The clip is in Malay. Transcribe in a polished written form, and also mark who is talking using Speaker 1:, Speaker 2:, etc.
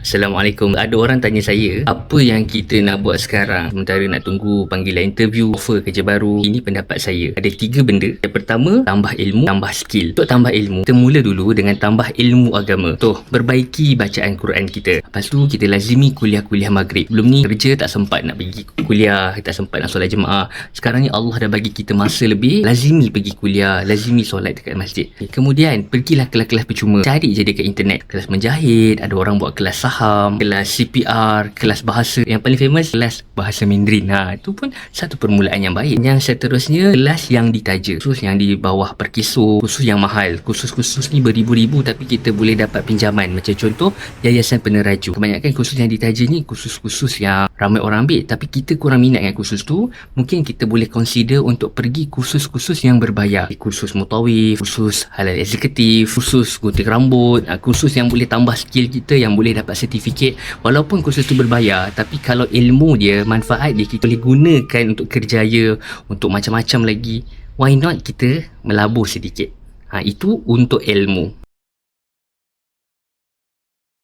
Speaker 1: Assalamualaikum. Ada orang tanya saya, apa yang kita nak buat sekarang sementara nak tunggu panggilan interview, offer kerja baru? Ini pendapat saya. Ada 3 benda. Yang pertama, tambah ilmu, tambah skill. Untuk tambah ilmu, kita mula dulu dengan tambah ilmu agama. Perbaiki bacaan Quran kita. Lepas tu, kita lazimi kuliah-kuliah maghrib. Belum ni, kerja tak sempat nak pergi kuliah, tak sempat nak solat jemaah. Sekarang ni Allah dah bagi kita masa lebih, lazimi pergi kuliah, lazimi solat dekat masjid. Kemudian, pergilah kelas-kelas percuma. Cari je dekat internet. Kelas menjahit, ada orang buat kelas saham, kelas CPR, kelas bahasa. Yang paling famous, kelas bahasa Mandarin. Itu pun satu permulaan yang baik. Yang seterusnya, kelas yang ditaja. Khusus yang di bawah perkiso, khusus yang mahal. Khusus ni beribu-ribu tapi kita boleh dapat pinjaman. Macam contoh, Yayasan Peneraju. Kebanyakan khusus yang ditaja ni khusus-khusus yang ramai orang ambil. Tapi kita kurang minat dengan khusus tu. Mungkin kita boleh consider untuk pergi khusus-khusus yang berbayar. Khusus mutawif, khusus halal eksekutif, khusus gunting rambut, khusus yang boleh tambah skill kita, yang boleh dapat sertifikat. Walaupun kursus tu berbayar, tapi kalau ilmu dia, manfaat dia, kita boleh gunakan untuk kerjaya, untuk macam-macam lagi. Why not kita melabur sedikit? Itu untuk ilmu.